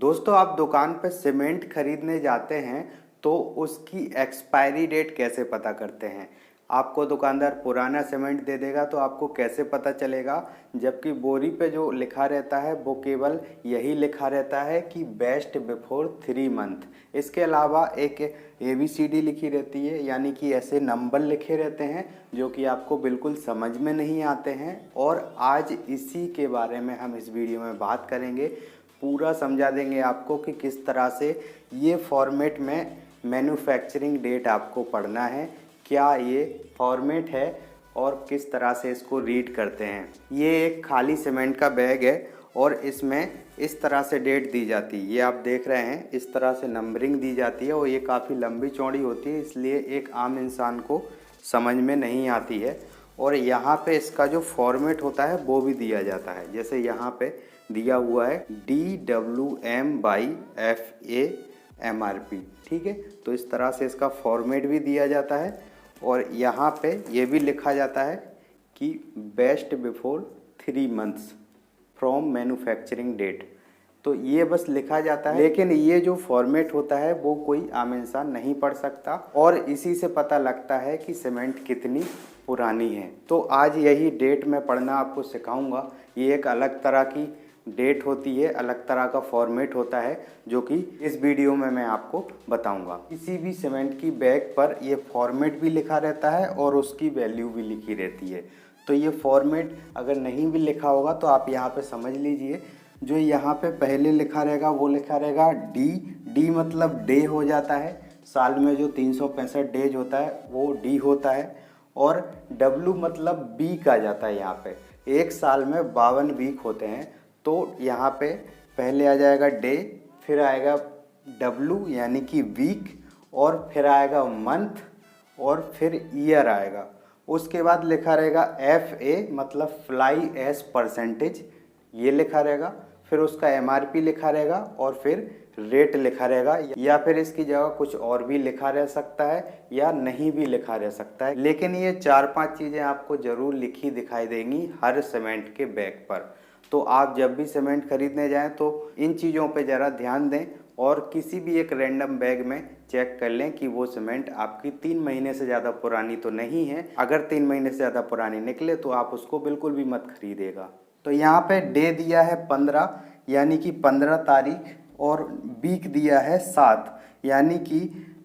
दोस्तों, आप दुकान पे सीमेंट खरीदने जाते हैं तो उसकी एक्सपायरी डेट कैसे पता करते हैं। आपको दुकानदार पुराना सीमेंट दे देगा तो आपको कैसे पता चलेगा, जबकि बोरी पे जो लिखा रहता है वो केवल यही लिखा रहता है कि बेस्ट बिफोर 3 मंथ। इसके अलावा एक ABCD लिखी रहती है, यानी कि ऐसे नंबर लिखे रहते हैं जो कि आपको बिल्कुल समझ में नहीं आते हैं। और आज इसी के बारे में हम इस वीडियो में बात करेंगे, पूरा समझा देंगे आपको कि किस तरह से ये फॉर्मेट में मैन्युफैक्चरिंग डेट आपको पढ़ना है, क्या ये फॉर्मेट है और किस तरह से इसको रीड करते हैं। ये एक खाली सीमेंट का बैग है और इसमें इस तरह से डेट दी जाती है। ये आप देख रहे हैं, इस तरह से नंबरिंग दी जाती है और ये काफ़ी लंबी चौड़ी होती है, इसलिए एक आम इंसान को समझ में नहीं आती है। और यहाँ पे इसका जो फॉर्मेट होता है वो भी दिया जाता है, जैसे यहाँ पे दिया हुआ है DWM/FA/MRP। ठीक है, तो इस तरह से इसका फॉर्मेट भी दिया जाता है और यहाँ पे ये भी लिखा जाता है कि best before 3 months from manufacturing date. तो ये बस लिखा जाता है, लेकिन ये जो फॉर्मेट होता है वो कोई आम इंसान नहीं पढ़ सकता और इसी से पता लगता है कि सीमेंट कितनी पुरानी है। तो आज यही डेट मैं पढ़ना आपको सिखाऊंगा। ये एक अलग तरह की डेट होती है, अलग तरह का फॉर्मेट होता है, जो कि इस वीडियो में मैं आपको बताऊंगा। किसी भी सीमेंट की बैग पर ये फॉर्मेट भी लिखा रहता है और उसकी वैल्यू भी लिखी रहती है। तो ये फॉर्मेट अगर नहीं भी लिखा होगा तो आप यहाँ पे समझ लीजिए, जो यहाँ पे पहले लिखा रहेगा वो लिखा रहेगा डी मतलब डे हो जाता है। साल में जो 365 डेज होता है वो डी होता है। और डब्ल्यू मतलब वीक आ जाता है। यहाँ पे एक साल में 52 वीक होते हैं, तो यहाँ पे पहले आ जाएगा डे, फिर आएगा डब्ल्यू यानी कि वीक, और फिर आएगा मंथ, और फिर ईयर आएगा। उसके बाद लिखा रहेगा FA मतलब फ्लाई एस परसेंटेज, ये लिखा रहेगा। फिर उसका MRP लिखा रहेगा और फिर रेट लिखा रहेगा, या फिर इसकी जगह कुछ और भी लिखा रह सकता है या नहीं भी लिखा रह सकता है। लेकिन ये 4-5 चीज़ें आपको ज़रूर लिखी दिखाई देंगी हर सीमेंट के बैग पर। तो आप जब भी सीमेंट खरीदने जाएं तो इन चीज़ों पे ज़रा ध्यान दें और किसी भी एक रैंडम बैग में चेक कर लें कि वो सीमेंट आपकी 3 महीने से ज़्यादा पुरानी तो नहीं है। अगर 3 महीने से ज़्यादा पुरानी निकले तो आप उसको बिल्कुल भी मत खरीदेगा। तो यहाँ पे डे दिया है 15 यानी कि 15 तारीख, और वीक दिया है 7 यानी कि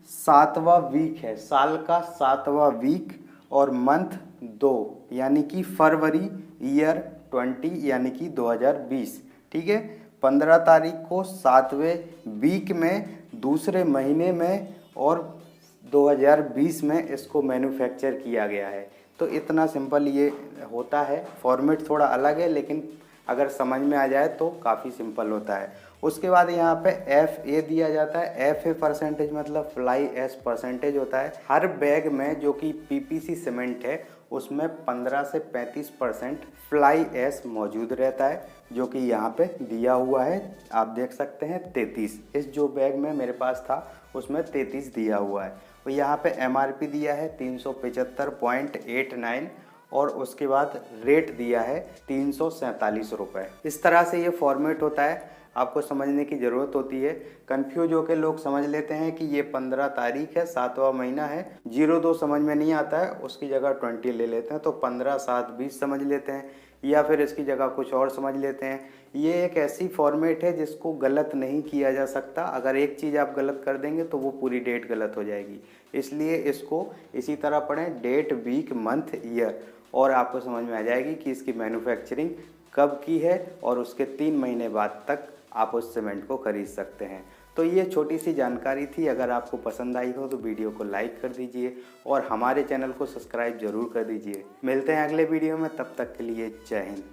7वां वीक है, साल का 7वां वीक, और मंथ 2 यानी कि फरवरी, ईयर 20 यानी कि 2020। ठीक है, 15 तारीख को 7वें वीक में, दूसरे महीने में, और 2020 में इसको मैन्युफैक्चर किया गया है। तो इतना सिंपल ये होता है। फॉर्मेट थोड़ा अलग है, लेकिन अगर समझ में आ जाए तो काफ़ी सिंपल होता है। उसके बाद यहाँ पे FA दिया जाता है। FA परसेंटेज मतलब फ्लाई एस परसेंटेज होता है। हर बैग में जो कि PPC सीमेंट है उसमें 15 से 35% फ्लाई एस मौजूद रहता है, जो कि यहाँ पे दिया हुआ है। आप देख सकते हैं 33, इस जो बैग में मेरे पास था उसमें 33 दिया हुआ है। तो यहाँ पे MRP दिया है 375.89 और उसके बाद रेट दिया है 347 रुपये। इस तरह से ये फॉर्मेट होता है, आपको समझने की ज़रूरत होती है। कंफ्यूज होकर लोग समझ लेते हैं कि ये 15 तारीख है, 7वां महीना है। 02 समझ में नहीं आता है, उसकी जगह 20 ले लेते हैं, तो 15/7/20 समझ लेते हैं, या फिर इसकी जगह कुछ और समझ लेते हैं। ये एक ऐसी फॉर्मेट है जिसको गलत नहीं किया जा सकता। अगर एक चीज़ आप गलत कर देंगे तो वो पूरी डेट गलत हो जाएगी, इसलिए इसको इसी तरह पढ़ें, डेट, वीक, मंथ, ईयर, और आपको समझ में आ जाएगी कि इसकी मैन्युफैक्चरिंग कब की है, और उसके 3 महीने बाद तक आप उस सीमेंट को खरीद सकते हैं। तो ये छोटी सी जानकारी थी। अगर आपको पसंद आई हो तो वीडियो को लाइक कर दीजिए और हमारे चैनल को सब्सक्राइब जरूर कर दीजिए। मिलते हैं अगले वीडियो में, तब तक के लिए जय हिंद।